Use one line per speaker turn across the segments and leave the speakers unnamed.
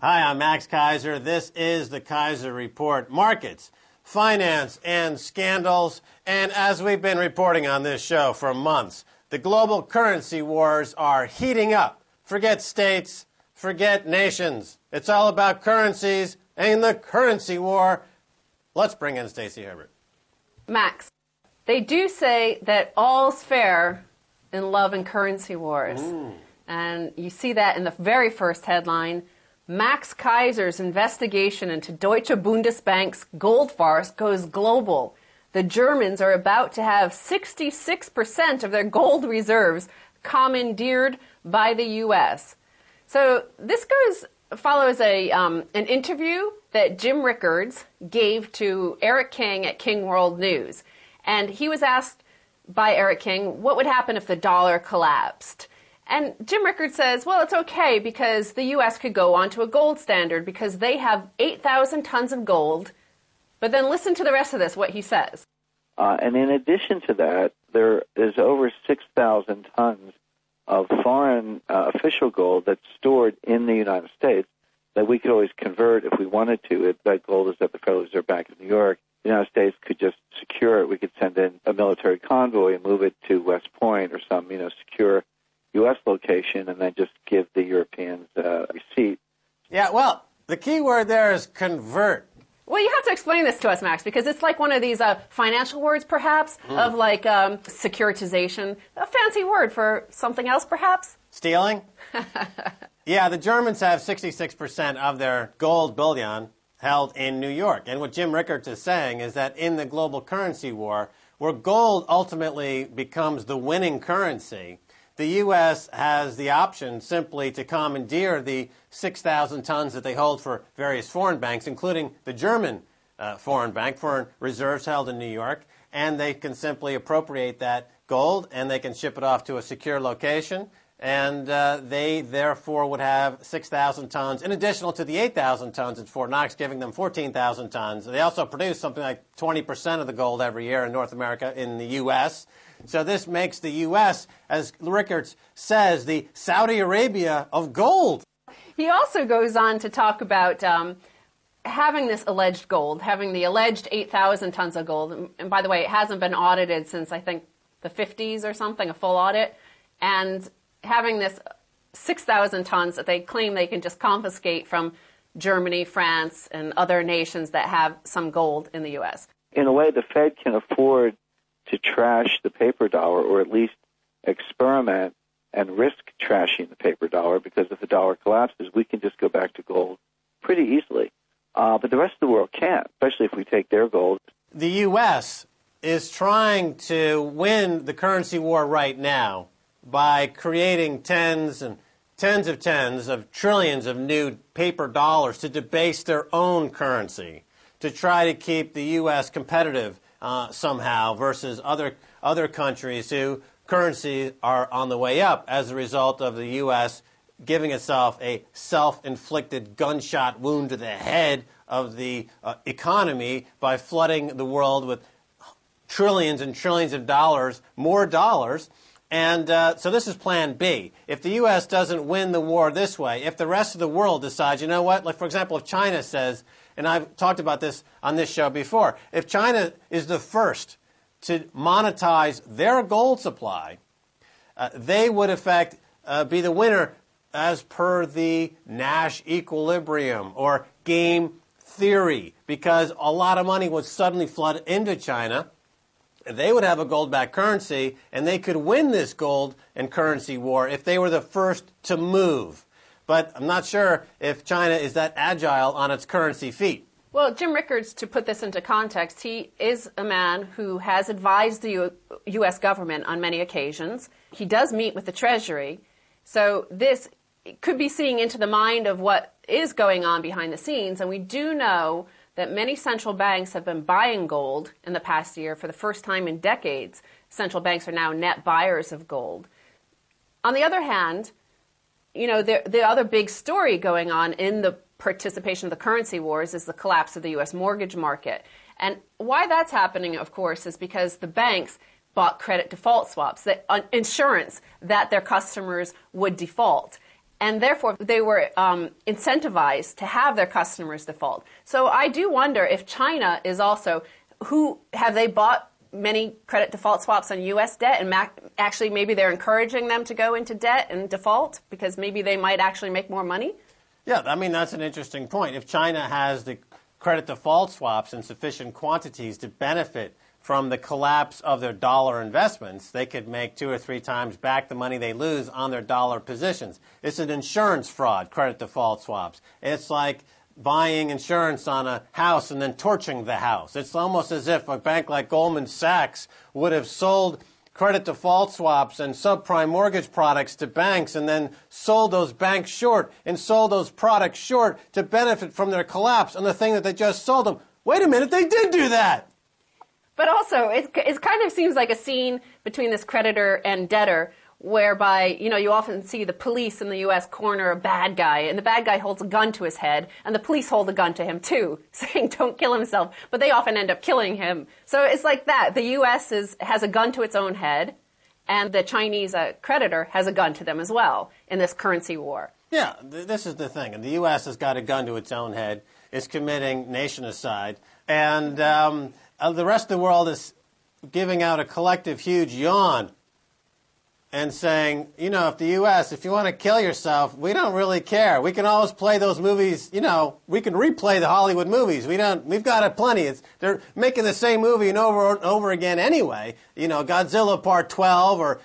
Hi, I'm Max Keiser. This is the Keiser Report. Markets, finance, and scandals. And as we've been reporting on this show for months, the global currency wars are heating up. Forget states, forget nations. It's all about currencies and the currency war. Let's bring in Stacy Herbert.
Max, they do say that all's fair in love and currency wars. And you see that in the very first headline. Max Keiser's investigation into Deutsche Bundesbank's gold farce goes global. The Germans are about to have 66% of their gold reserves commandeered by the U.S. So this follows an interview that Jim Rickards gave to Eric King at King World News. And he was asked by Eric King what would happen if the dollar collapsed. And Jim Rickards says, well, it's okay because the U.S. could go onto a gold standard because they have 8,000 tons of gold. But then listen to the rest of this, what he says.
And in addition to that, there is over 6,000 tons of foreign official gold that's stored in the United States that we could always convert if we wanted to. If that gold is at the Federal Reserve Bank of New York, the United States could just secure it. We could send in a military convoy and move it to West Point or some, secure U.S. location and then just give the Europeans a receipt.
Yeah, well, the key word there is convert.
Well, you have to explain this to us, Max, because it's like one of these financial words, perhaps, of like securitization. A fancy word for something else, perhaps?
Stealing? Yeah, the Germans have 66% of their gold bullion held in New York. And what Jim Rickards is saying is that in the global currency war, where gold ultimately becomes the winning currency, the U.S. has the option simply to commandeer the 6,000 tons that they hold for various foreign banks, including the German foreign reserves held in New York, and they can simply appropriate that gold and they can ship it off to a secure location, and they therefore would have 6,000 tons in addition to the 8,000 tons in Fort Knox, giving them 14,000 tons. They also produce something like 20% of the gold every year in North America in the U.S., so this makes the U.S., as Rickards says, the Saudi Arabia of gold.
He also goes on to talk about having this alleged gold, having the alleged 8,000 tons of gold. And by the way, it hasn't been audited since, I think, the 50s or something, a full audit. And having this 6,000 tons that they claim they can just confiscate from Germany, France, and other nations that have some gold in the U.S.
In a way, the Fed can afford to trash the paper dollar, or at least experiment and risk trashing the paper dollar, because if the dollar collapses, we can just go back to gold pretty easily. But the rest of the world can't, especially if we take their gold.
The U.S. is trying to win the currency war right now by creating tens of trillions of new paper dollars to debase their own currency, to try to keep the U.S. competitive somehow versus other countries whose currencies are on the way up as a result of the U.S. giving itself a self-inflicted gunshot wound to the head of the economy by flooding the world with trillions and trillions of dollars, more dollars. And so this is plan B. If the U.S. doesn't win the war this way, if the rest of the world decides, you know what, like for example, if China says, and I've talked about this on this show before, if China is the first to monetize their gold supply, they would in fact be the winner as per the Nash equilibrium or game theory, because a lot of money would suddenly flood into China. They would have a gold-backed currency, and they could win this gold and currency war if they were the first to move. But I'm not sure if China is that agile on its currency feet.
Well, Jim Rickards, to put this into context, he is a man who has advised the U.S. government on many occasions. He does meet with the Treasury. So this could be seeing into the mind of what is going on behind the scenes. And we do know that many central banks have been buying gold in the past year for the first time in decades. Central banks are now net buyers of gold. On the other hand, the other big story going on in the participation of the currency wars is the collapse of the U.S. mortgage market. And why that's happening, of course, is because the banks bought credit default swaps, insurance that their customers would default. and therefore they were incentivized to have their customers default. So I do wonder if China is also, have they bought many credit default swaps on U.S. debt, and actually maybe they're encouraging them to go into debt and default because maybe they might actually make more money?
Yeah, I mean, that's an interesting point. If China has the credit default swaps in sufficient quantities to benefit from the collapse of their dollar investments, they could make 2 or 3 times back the money they lose on their dollar positions. It's an insurance fraud, credit default swaps. It's like buying insurance on a house and then torching the house. It's almost as if a bank like Goldman Sachs would have sold credit default swaps and subprime mortgage products to banks and then sold those banks short and sold those products short to benefit from their collapse on the thing that they just sold them. Wait a minute, they did do that!
But also, it kind of seems like a scene between this creditor and debtor whereby, you often see the police in the U.S. corner a bad guy, and the bad guy holds a gun to his head, and the police hold a gun to him too, saying don't kill himself, but they often end up killing him. So it's like that. The U.S. has a gun to its own head, and the Chinese creditor has a gun to them as well in this currency war.
Yeah, this is the thing. And the U.S. has got a gun to its own head, is committing nationicide, and the rest of the world is giving out a collective huge yawn and saying, if the U.S., if you want to kill yourself, we don't really care. We can always play those movies, we can replay the Hollywood movies. We've got it plenty. They're making the same movie and over again anyway. Godzilla Part 12 or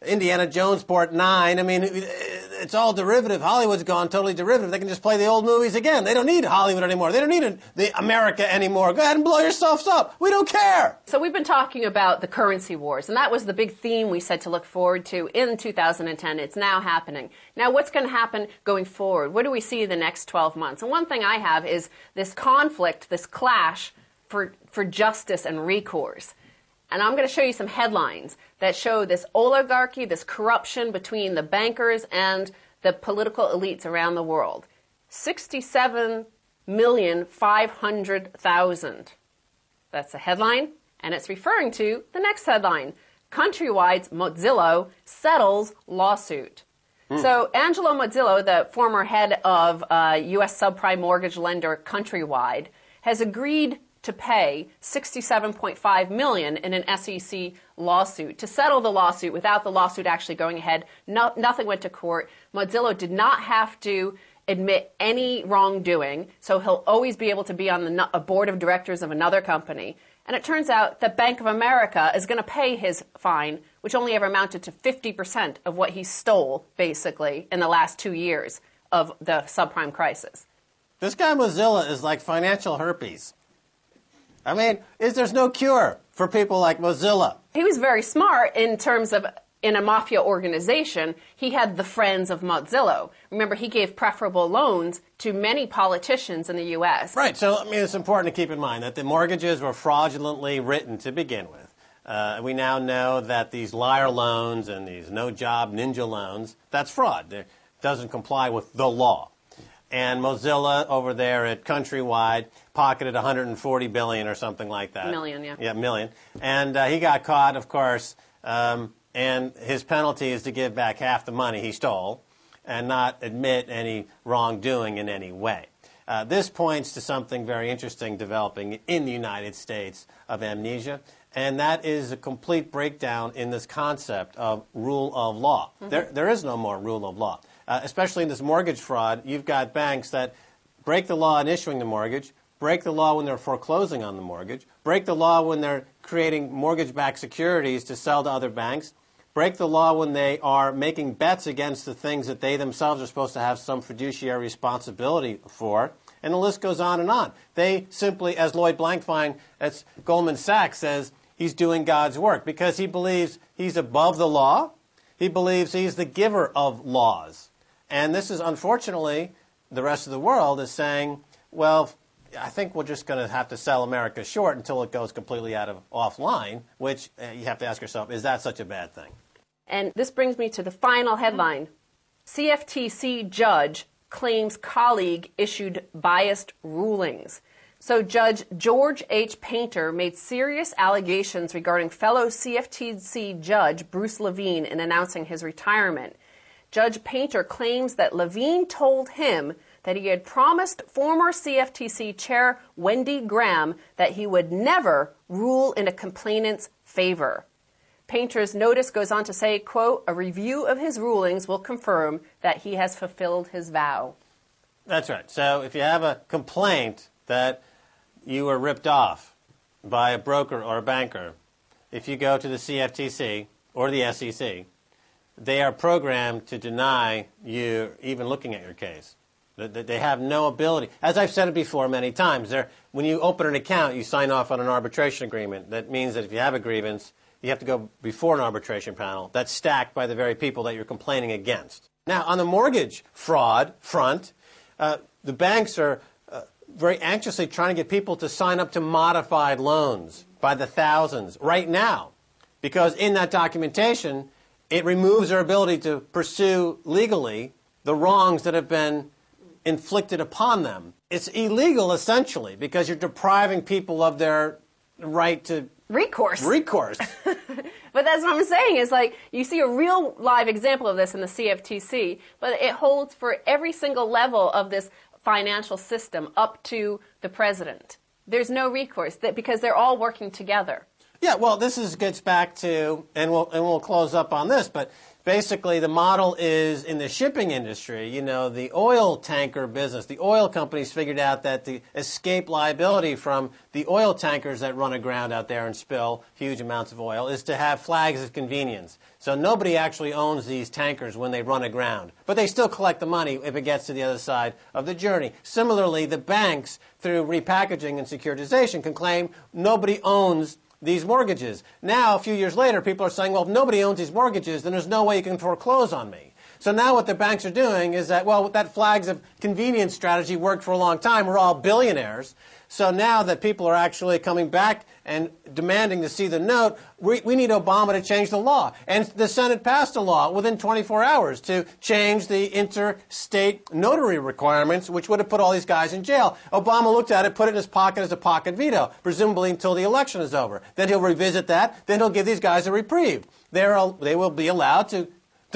Indiana Jones Part 9. I mean, it's all derivative. Hollywood's gone totally derivative. They can just play the old movies again. They don't need Hollywood anymore. They don't need the America anymore. Go ahead and blow yourselves up. We don't care.
So we've been talking about the currency wars, and that was the big theme we said to look forward to in 2010. It's now happening. Now, what's going to happen going forward? What do we see in the next 12 months? And one thing I have is this conflict, this clash for justice and recourse. And I'm going to show you some headlines that show this oligarchy, this corruption between the bankers and the political elites around the world. 67,500,000. That's a headline, and it's referring to the next headline. Countrywide's Mozilla settles lawsuit. So Angelo Mozilla, the former head of U.S. subprime mortgage lender Countrywide, has agreed to pay $67.5 million in an SEC lawsuit to settle the lawsuit without the lawsuit actually going ahead. Nothing went to court. Mozilla did not have to admit any wrongdoing, so he'll always be able to be on a board of directors of another company. And it turns out that Bank of America is going to pay his fine, which only ever amounted to 50% of what he stole, basically, in the last 2 years of the subprime crisis.
This guy Mozilla is like financial herpes. I mean, there's no cure for people like Mozilla.
He was very smart in terms of, in a mafia organization, he had the friends of Mozilla. Remember, he gave preferable loans to many politicians in the U.S.
Right. So, I mean, it's important to keep in mind that the mortgages were fraudulently written to begin with. We now know that these liar loans and these no-job ninja loans, that's fraud. It doesn't comply with the law. And Mozilla over there at Countrywide pocketed $140 billion or something like that.
Million, yeah.
Yeah, million. And he got caught, of course, and his penalty is to give back half the money he stole and not admit any wrongdoing in any way. This points to something very interesting developing in the United States of amnesia, and that is a complete breakdown in this concept of rule of law. Mm-hmm. There is no more rule of law. Especially in this mortgage fraud, you've got banks that break the law in issuing the mortgage, break the law when they're foreclosing on the mortgage, break the law when they're creating mortgage-backed securities to sell to other banks, break the law when they are making bets against the things that they themselves are supposed to have some fiduciary responsibility for, and the list goes on and on. They simply, as Lloyd Blankfein at Goldman Sachs says, he's doing God's work because he believes he's above the law. He believes he's the giver of laws. And this is, unfortunately, the rest of the world is saying, well, I think we're just going to have to sell America short until it goes completely offline, which you have to ask yourself, is that such a bad thing?
And this brings me to the final headline. CFTC judge claims colleague issued biased rulings. So Judge George H. Painter made serious allegations regarding fellow CFTC judge Bruce Levine in announcing his retirement. Judge Painter claims that Levine told him that he had promised former CFTC Chair Wendy Graham that he would never rule in a complainant's favor. Painter's notice goes on to say, quote, a review of his rulings will confirm that he has fulfilled his vow.
That's right. So if you have a complaint that you were ripped off by a broker or a banker, if you go to the CFTC or the SEC, they are programmed to deny you even looking at your case. They have no ability. As I've said it before many times, when you open an account, you sign off on an arbitration agreement. That means that if you have a grievance, you have to go before an arbitration panel that's stacked by the very people that you're complaining against. Now, on the mortgage fraud front, the banks are very anxiously trying to get people to sign up to modified loans by the thousands right now, because in that documentation, it removes their ability to pursue legally the wrongs that have been inflicted upon them. It's illegal, essentially, because you're depriving people of their right to
recourse.
But
that's what I'm saying, is like, you see a real live example of this in the CFTC, but it holds for every single level of this financial system up to the president. There's no recourse because they're all working together.
Yeah, well, gets back to, and we'll close up on this, but basically the model is in the shipping industry, the oil tanker business. The oil companies figured out that the escape liability from the oil tankers that run aground out there and spill huge amounts of oil is to have flags of convenience. So nobody actually owns these tankers when they run aground, but they still collect the money if it gets to the other side of the journey. Similarly, the banks, through repackaging and securitization, can claim nobody owns these mortgages. Now, a few years later, people are saying, well, if nobody owns these mortgages, then there's no way you can foreclose on me. So now what the banks are doing is that, well, that flags of convenience strategy worked for a long time. We're all billionaires. So now that people are actually coming back and demanding to see the note, we need Obama to change the law. And the Senate passed a law within 24 hours to change the interstate notary requirements, which would have put all these guys in jail. Obama looked at it, put it in his pocket as a pocket veto, presumably until the election is over. Then he'll revisit that. Then he'll give these guys a reprieve. They will be allowed to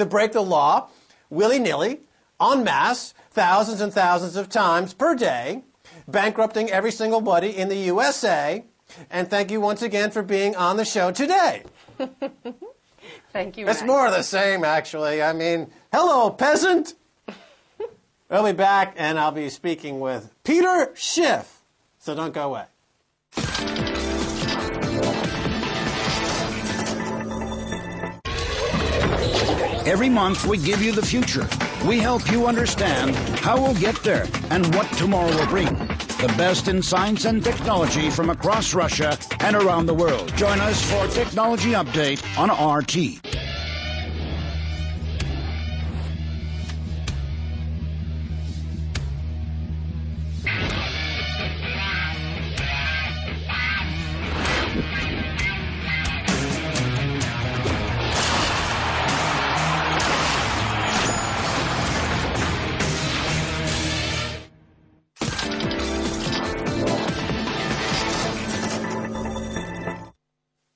break the law willy-nilly, en masse, thousands and thousands of times per day, bankrupting every single body in the USA. And thank you once again for being on the show today.
Thank you,
It's
Max.
more of the same, actually. I mean, hello, peasant. We'll be back, and I'll be speaking with Peter Schiff. So don't go away.
Every month, we give you the future. We help you understand how we'll get there and what tomorrow will bring. The best in science and technology from across Russia and around the world. Join us for Technology Update on RT.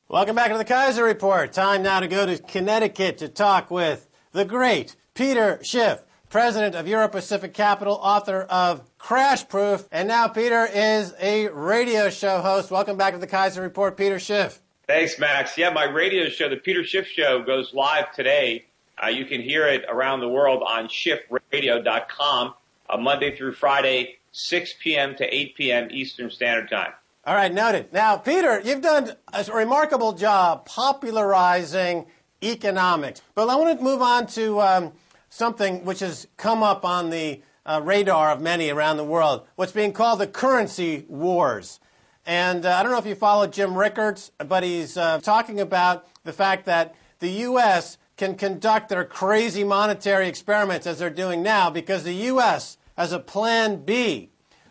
Welcome back to the Keiser Report. Time now to go to Connecticut to talk with the great Peter Schiff, president of Euro Pacific Capital, author of Crash Proof, and now Peter is a radio show host. Welcome back to the Keiser Report, Peter Schiff.
Thanks, Max. Yeah, my radio show, The Peter Schiff Show, goes live today. You can hear it around the world on schiffradio.com, Monday through Friday, 6 p.m. to 8 p.m. Eastern Standard Time.
All right, noted. Now, Peter, you've done a remarkable job popularizing economics. But I want to move on to something which has come up on the radar of many around the world, what's being called the currency wars. And I don't know if you follow Jim Rickards, but he's talking about the fact that the U.S. can conduct their crazy monetary experiments as they're doing now because the U.S. has a plan B,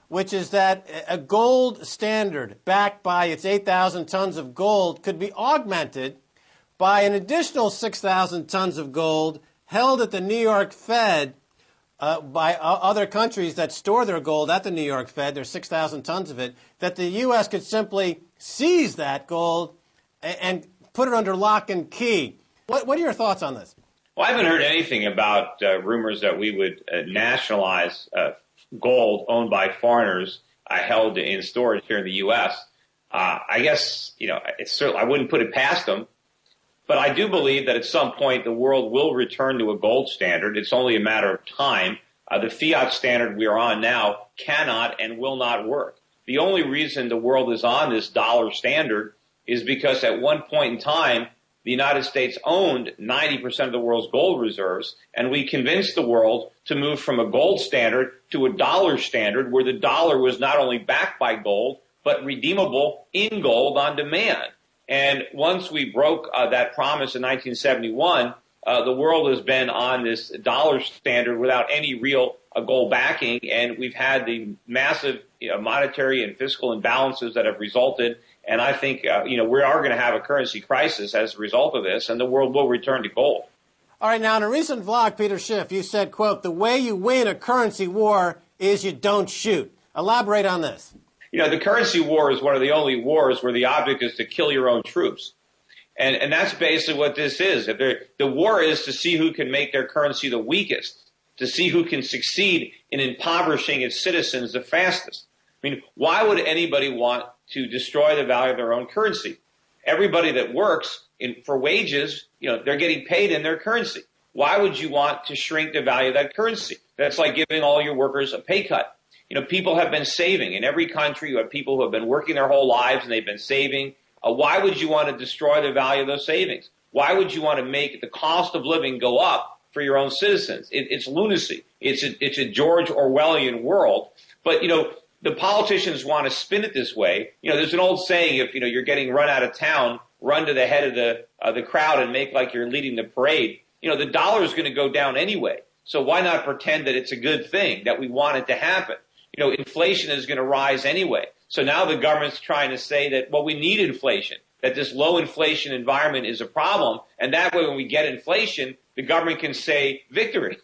which is that a gold standard backed by its 8,000 tons of gold could be augmented by an additional 6,000 tons of gold held at the New York Fed by other countries that store their gold at the New York Fed. There's 6,000 tons of it, that the U.S. could simply seize that gold and put it under lock and key. What are your thoughts on this?
Well, I haven't heard anything about rumors that we would nationalize gold owned by foreigners held in storage here in the U.S. I guess, it's certainly, I wouldn't put it past them. But I do believe that at some point the world will return to a gold standard. It's only a matter of time. The fiat standard we are on now cannot and will not work. The only reason the world is on this dollar standard is because at one point in time, the United States owned 90% of the world's gold reserves, and we convinced the world to move from a gold standard to a dollar standard where the dollar was not only backed by gold, but redeemable in gold on demand. And once we broke that promise in 1971, the world has been on this dollar standard without any real gold backing, and we've had the massive monetary and fiscal imbalances that have resulted. And I think, we are going to have a currency crisis as a result of this, and the world will return to gold.
All right, now in a recent vlog, Peter Schiff, you said, quote, "The way you win a currency war is you don't shoot." Elaborate on this.
The currency war is one of the only wars where the object is to kill your own troops. And that's basically what this is. The war is to see who can make their currency the weakest, to see who can succeed in impoverishing its citizens the fastest. I mean, why would anybody want to destroy the value of their own currency? Everybody that works for wages, they're getting paid in their currency. Why would you want to shrink the value of that currency? That's like giving all your workers a pay cut. People have been saving. In every country, you have people who have been working their whole lives and they've been saving. Why would you want to destroy the value of those savings? Why would you want to make the cost of living go up for your own citizens? It's lunacy. It's a George Orwellian world. But, the politicians want to spin it this way. There's an old saying, if, you're getting run out of town, run to the head of the crowd and make like you're leading the parade. The dollar is going to go down anyway. So why not pretend that it's a good thing, that we want it to happen? Inflation is going to rise anyway. So now the government's trying to say that, well, we need inflation, that this low inflation environment is a problem. And that way, when we get inflation, the government can say victory.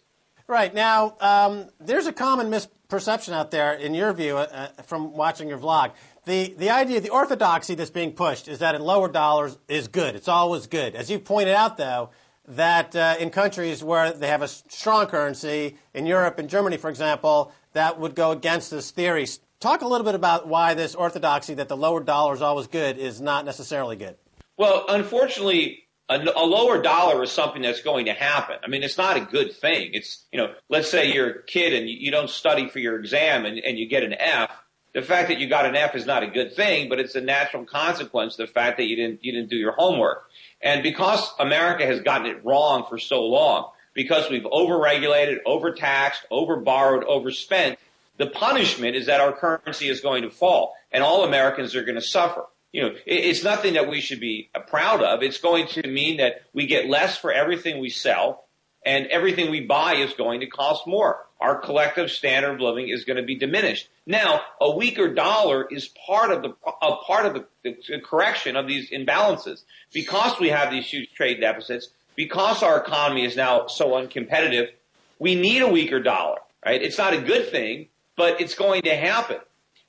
Right. Now, there's a common misperception out there, in your view, from watching your vlog. The idea, the orthodoxy that's being pushed is that in lower dollars is good. It's always good. As you pointed out, though, that in countries where they have a strong currency, in Europe and Germany, for example, that would go against this theory. Talk a little bit about why this orthodoxy that the lower dollar is always good is not necessarily good.
Well, unfortunately, a lower dollar is something that's going to happen. I mean, it's not a good thing. It's, let's say you're a kid and you don't study for your exam and you get an F. The fact that you got an F is not a good thing, but it's a natural consequence of the fact that you didn't do your homework. And because America has gotten it wrong for so long, because we've overregulated, overtaxed, overborrowed, overspent, the punishment is that our currency is going to fall, and all Americans are going to suffer. It's nothing that we should be proud of. It's going to mean that we get less for everything we sell, and everything we buy is going to cost more. Our collective standard of living is going to be diminished. Now, a weaker dollar is part of the correction of these imbalances. Because we have these huge trade deficits, because our economy is now so uncompetitive, we need a weaker dollar, right? It's not a good thing, but it's going to happen.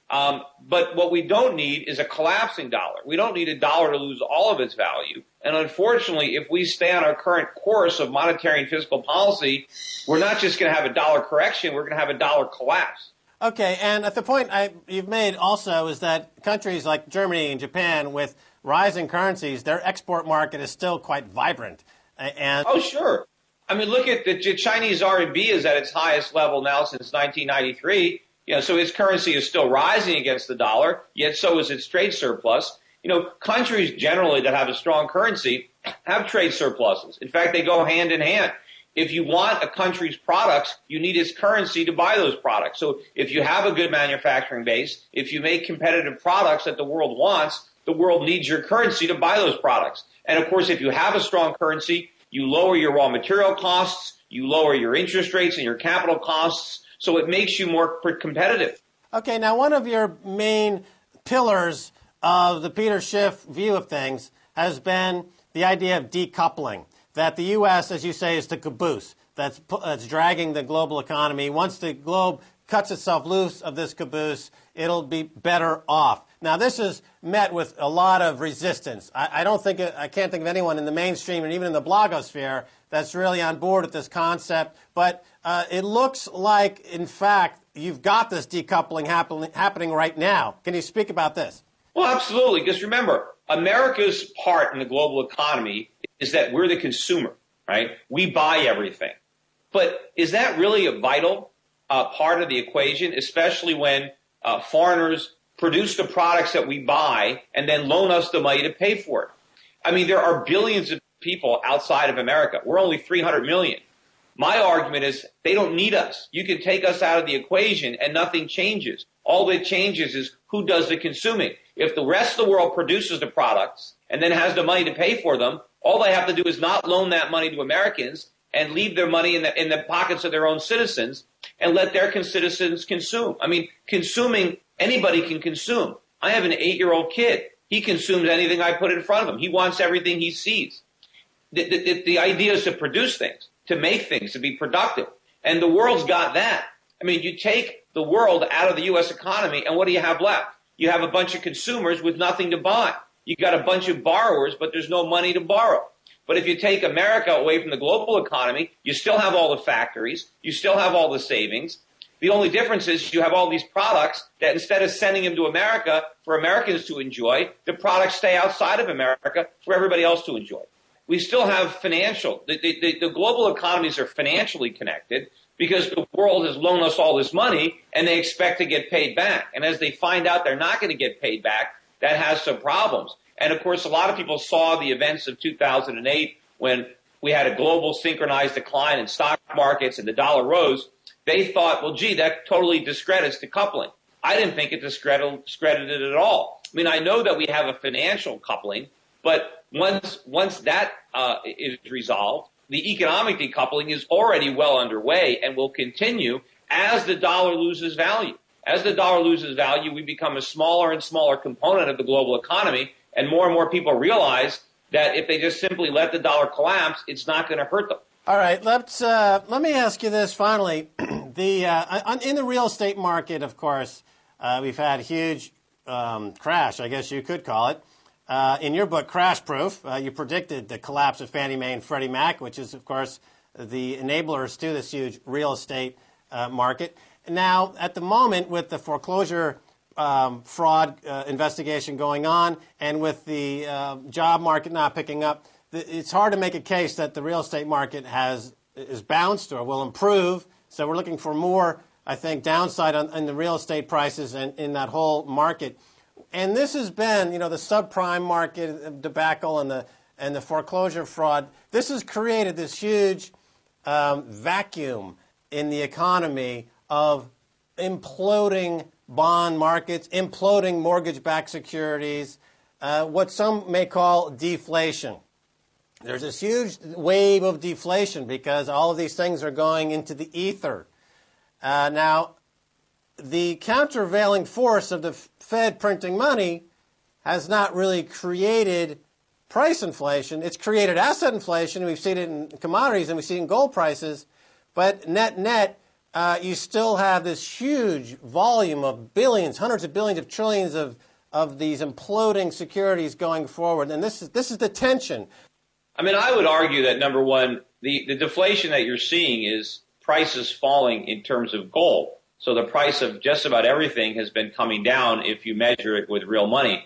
But what we don't need is a collapsing dollar. We don't need a dollar to lose all of its value. And unfortunately, if we stay on our current course of monetary and fiscal policy, we're not just going to have a dollar correction, we're going to have a dollar collapse.
Okay, and at the point you've made also is that countries like Germany and Japan with rising currencies, their export market is still quite vibrant.
Oh, sure. I mean, look at the Chinese RMB is at its highest level now since 1993. So its currency is still rising against the dollar, yet so is its trade surplus. Countries generally that have a strong currency have trade surpluses. In fact, they go hand in hand. If you want a country's products, you need its currency to buy those products. So if you have a good manufacturing base, if you make competitive products that the world wants, the world needs your currency to buy those products. And of course, if you have a strong currency, you lower your raw material costs, you lower your interest rates and your capital costs, so it makes you more competitive.
Okay, now one of your main pillars of the Peter Schiff view of things has been the idea of decoupling, that the U.S., as you say, is the caboose that's dragging the global economy. Once the globe cuts itself loose of this caboose, it'll be better off. Now, this is met with a lot of resistance. I can't think of anyone in the mainstream and even in the blogosphere that's really on board with this concept. But it looks like, in fact, you've got this decoupling happening right now. Can you speak about this?
Well, absolutely. Because remember, America's part in the global economy is that we're the consumer, right? We buy everything. But is that really a vital part of the equation, especially when foreigners produce the products that we buy and then loan us the money to pay for it? I mean, there are billions of people outside of America. We're only 300 million. My argument is they don't need us. You can take us out of the equation and nothing changes. All that changes is who does the consuming. If the rest of the world produces the products and then has the money to pay for them, all they have to do is not loan that money to Americans and leave their money in the pockets of their own citizens and let their citizens consume. I mean, consuming, anybody can consume. I have an 8-year-old kid. He consumes anything I put in front of him. He wants everything he sees. The idea is to produce things, to make things, to be productive. And the world's got that. I mean, you take the world out of the U.S. economy, and what do you have left? You have a bunch of consumers with nothing to buy. You got a bunch of borrowers, but there's no money to borrow. But if you take America away from the global economy, you still have all the factories. You still have all the savings. The only difference is you have all these products that instead of sending them to America for Americans to enjoy, the products stay outside of America for everybody else to enjoy. We still have the global economies are financially connected because the world has loaned us all this money and they expect to get paid back. And as they find out they're not going to get paid back, that has some problems. And, of course, a lot of people saw the events of 2008 when we had a global synchronized decline in stock markets and the dollar rose. They thought, well, gee, that totally discredits decoupling. I didn't think it discredited it at all. I mean, I know that we have a financial coupling, but once that is resolved, the economic decoupling is already well underway and will continue as the dollar loses value. As the dollar loses value, we become a smaller and smaller component of the global economy, and more people realize that if they just simply let the dollar collapse, it's not going to hurt them.
All right, let me ask you this finally. In the real estate market, of course, we've had a huge crash, I guess you could call it. In your book, Crash Proof, you predicted the collapse of Fannie Mae and Freddie Mac, which is, of course, the enablers to this huge real estate market. Now, at the moment, with the foreclosure fraud investigation going on and with the job market not picking up, it's hard to make a case that the real estate market is bounced or will improve. So we're looking for more, I think, downside in the real estate prices and in that whole market. And this has been, the subprime market debacle and the foreclosure fraud. This has created this huge vacuum in the economy of imploding bond markets, imploding mortgage-backed securities, what some may call deflation. There's this huge wave of deflation because all of these things are going into the ether. Now, the countervailing force of the Fed printing money has not really created price inflation. It's created asset inflation. We've seen it in commodities and we see it in gold prices. But net, you still have this huge volume of billions, hundreds of billions of trillions of these imploding securities going forward. And this is the tension.
I mean, I would argue that, number one, the deflation that you're seeing is prices falling in terms of gold. So the price of just about everything has been coming down if you measure it with real money.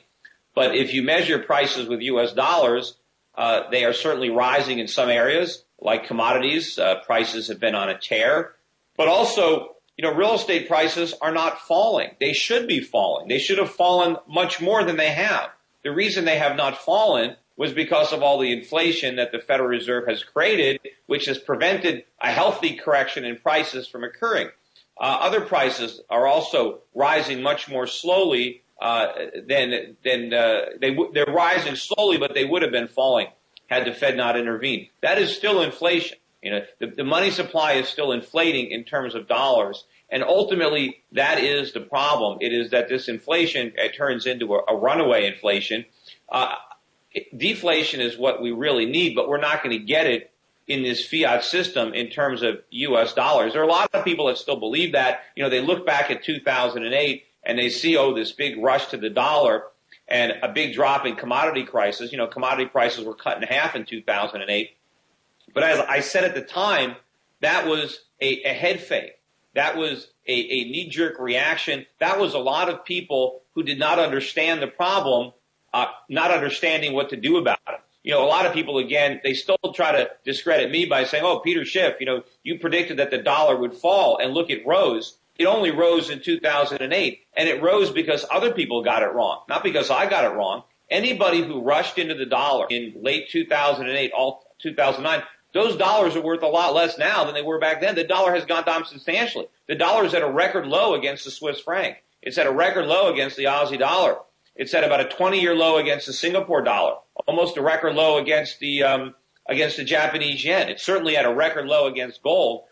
But if you measure prices with U.S. dollars, they are certainly rising in some areas, like commodities. Prices have been on a tear. But also, real estate prices are not falling. They should be falling. They should have fallen much more than they have. The reason they have not fallen was because of all the inflation that the Federal Reserve has created, which has prevented a healthy correction in prices from occurring. Other prices are also rising much more slowly they're rising slowly, but they would have been falling had the Fed not intervened. That is still inflation. The money supply is still inflating in terms of dollars, and ultimately that is the problem. It is that this inflation turns into a runaway inflation. Deflation is what we really need, but we're not going to get it in this fiat system in terms of U.S. dollars. There are a lot of people that still believe that. They look back at 2008 and they see, this big rush to the dollar and a big drop in commodity prices. Commodity prices were cut in half in 2008. But as I said at the time, that was a head fake. That was a knee-jerk reaction. That was a lot of people who did not understand the problem, not understanding what to do about it. A lot of people, again, they still try to discredit me by saying, Peter Schiff, you predicted that the dollar would fall, and look, it rose. It only rose in 2008, and it rose because other people got it wrong, not because I got it wrong. Anybody who rushed into the dollar in late 2008, all 2009, those dollars are worth a lot less now than they were back then. The dollar has gone down substantially. The dollar is at a record low against the Swiss franc. It's at a record low against the Aussie dollar. It's at about a 20-year low against the Singapore dollar, almost a record low against the Japanese yen. It's certainly at a record low against gold.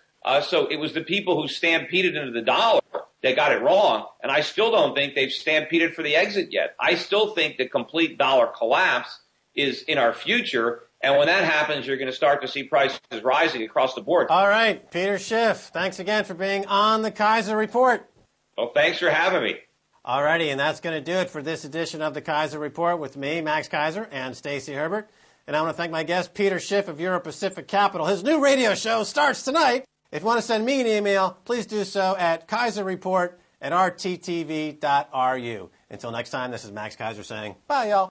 So it was the people who stampeded into the dollar that got it wrong, and I still don't think they've stampeded for the exit yet. I still think the complete dollar collapse is in our future, and when that happens, you're going to start to see prices rising across the board.
All right, Peter Schiff, thanks again for being on the Keiser Report.
Well, thanks for having me.
All righty, and that's going to do it for this edition of the Keiser Report with me, Max Keiser, and Stacy Herbert. And I want to thank my guest, Peter Schiff of Euro Pacific Capital. His new radio show starts tonight. If you want to send me an email, please do so at keiserreport@rttv.ru. Until next time, this is Max Keiser saying bye, y'all.